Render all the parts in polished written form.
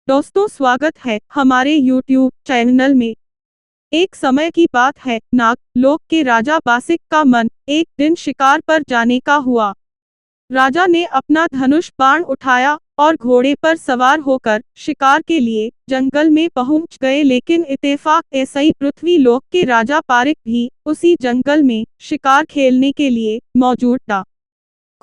दोस्तों स्वागत है हमारे YouTube चैनल में। एक समय की बात है, नाग लोक के राजा बासिक का मन एक दिन शिकार पर जाने का हुआ। राजा ने अपना धनुष बाण उठाया और घोड़े पर सवार होकर शिकार के लिए जंगल में पहुंच गए, लेकिन इत्तेफाक ऐसा ही पृथ्वी लोक के राजा पारिक भी उसी जंगल में शिकार खेलने के लिए मौजूद था।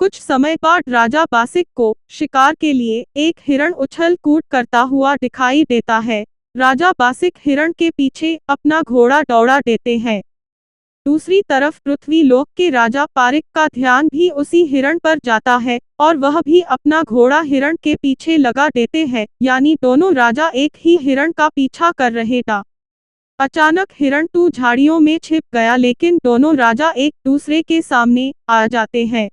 कुछ समय बाद राजा बासिक को शिकार के लिए एक हिरण उछल कूद करता हुआ दिखाई देता है। राजा बासिक हिरण के पीछे अपना घोड़ा दौड़ा देते हैं। दूसरी तरफ पृथ्वी लोक के राजा पारिक का ध्यान भी उसी हिरण पर जाता है और वह भी अपना घोड़ा हिरण के पीछे लगा देते हैं, यानी दोनों राजा एक ही हिरण का पीछा कर रहे थे। अचानक हिरण झाड़ियों में छिप गया, लेकिन दोनों राजा एक दूसरे के सामने आ जाते हैं।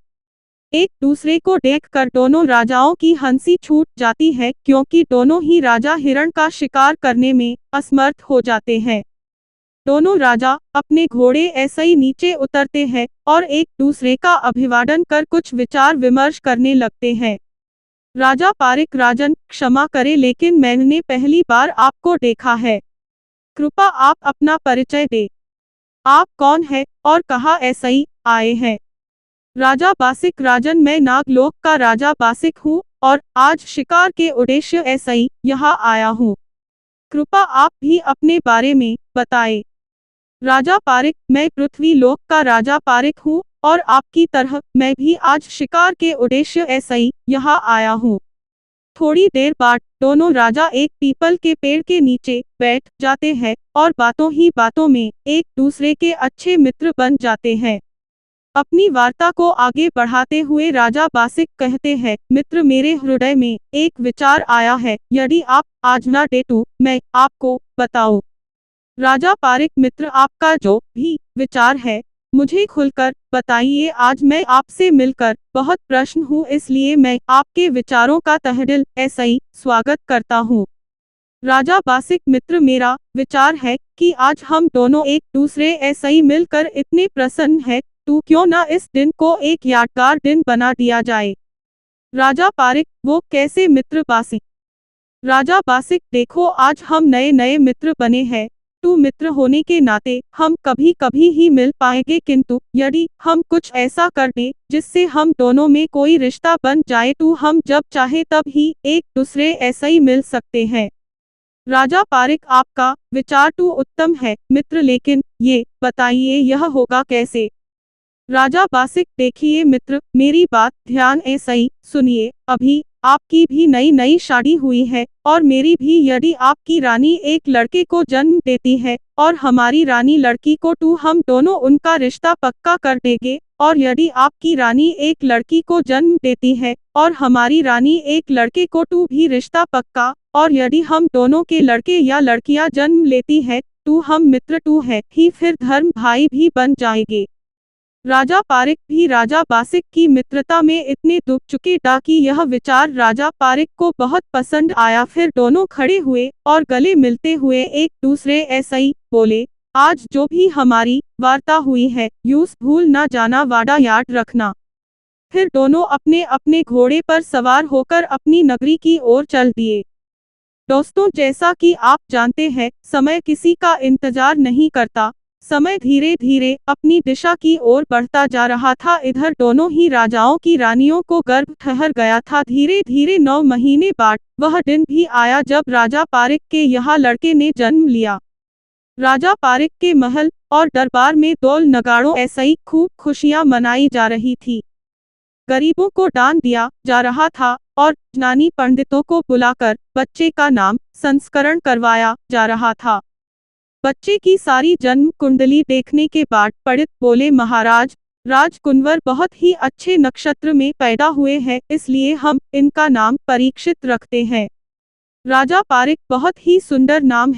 एक दूसरे को देखकर दोनों राजाओं की हंसी छूट जाती है, क्योंकि दोनों ही राजा हिरण का शिकार करने में असमर्थ हो जाते हैं। दोनों राजा अपने घोड़े ऐसे ही नीचे उतरते हैं और एक दूसरे का अभिवादन कर कुछ विचार विमर्श करने लगते हैं। राजा पारिक: राजन, क्षमा करें, लेकिन मैंने पहली बार आपको देखा है। कृपा आप अपना परिचय दें। आप कौन है और कहाँ ऐसे ही आए हैं? राजा बासिक: राजन, मैं नागलोक का राजा बासिक हूँ और आज शिकार के उद्देश्य ऐसे ही यहाँ आया हूँ। कृपा आप भी अपने बारे में बताएं। राजा पारिक: मैं पृथ्वी लोक का राजा पारिक हूँ और आपकी तरह मैं भी आज शिकार के उद्देश्य ऐसे ही यहाँ आया हूँ। थोड़ी देर बाद दोनों राजा एक पीपल के पेड़ के नीचे बैठ जाते हैं और बातों ही बातों में एक दूसरे के अच्छे मित्र बन जाते हैं। अपनी वार्ता को आगे बढ़ाते हुए राजा बासिक कहते हैं, मित्र, मेरे हृदय में एक विचार आया है, यदि आप आज ना दे तो मैं आपको बताऊं। राजा पारिक: मित्र, आपका जो भी विचार है मुझे खुलकर बताइए। आज मैं आपसे मिलकर बहुत प्रसन्न हूँ, इसलिए मैं आपके विचारों का तहेदिल ऐसे ही स्वागत करता हूँ। राजा बासिक: मित्र, मेरा विचार है कि आज हम दोनों एक दूसरे ऐसे ही मिलकर इतने प्रसन्न हैं, तो क्यों ना इस दिन को एक यादगार दिन बना दिया जाए। राजा पारिक: वो कैसे मित्र बासिक? राजा बासिक: देखो, आज हम नए नए मित्र बने हैं, तो मित्र होने के नाते हम कभी कभी ही मिल पाएंगे, किंतु यदि हम कुछ ऐसा कर दें जिससे हम दोनों में कोई रिश्ता बन जाए तो हम जब चाहे तब ही एक दूसरे ऐसे ही मिल सकते हैं। राजा पारिक: आपका विचार तो उत्तम है मित्र, लेकिन ये बताइए यह होगा कैसे? राजा बासिक: देखिए मित्र, मेरी बात ध्यान ऐसे ही सुनिए। अभी आपकी भी नई नई शादी हुई है और मेरी भी। यदि आपकी रानी एक लड़के को जन्म देती है और हमारी रानी लड़की को, तो हम दोनों उनका रिश्ता पक्का कर देंगे। और यदि आपकी रानी एक लड़की को जन्म देती है और हमारी रानी एक लड़के को, तो भी रिश्ता पक्का। और यदि हम दोनों के लड़के या लड़कियां जन्म लेती है तो हम मित्र तो है ही, फिर धर्म भाई भी बन जाएंगे। राजा पारिक भी राजा बासिक की मित्रता में इतने डूब चुके थे कि यह विचार राजा पारिक को बहुत पसंद आया। फिर दोनों खड़े हुए और गले मिलते हुए एक दूसरे ऐसे ही बोले, आज जो भी हमारी वार्ता हुई है यूं भूल ना जाना, वादा याद रखना। फिर दोनों अपने अपने घोड़े पर सवार होकर अपनी नगरी की ओर चल दिए। दोस्तों, जैसा कि आप जानते हैं, समय किसी का इंतजार नहीं करता। समय धीरे धीरे अपनी दिशा की ओर बढ़ता जा रहा था। इधर दोनों ही राजाओं की रानियों को गर्भ ठहर गया था। धीरे धीरे 9 महीने बाद वह दिन भी आया जब राजा पारिक के यहाँ लड़के ने जन्म लिया। राजा पारिक के महल और दरबार में ढोल नगाड़ों ऐसे ही खूब खुशियां मनाई जा रही थी। गरीबों को दान दिया जा रहा था और ज्ञानी पंडितों को बुलाकर बच्चे का नाम संस्करण करवाया जा रहा था। बच्चे की सारी जन्म कुंडली देखने के बाद पंडित बोले, महाराज, राजकुंवर बहुत ही अच्छे नक्षत्र में पैदा हुए हैं, इसलिए हम इनका नाम परीक्षित रखते हैं। राजा पारिक: बहुत ही सुंदर नाम है।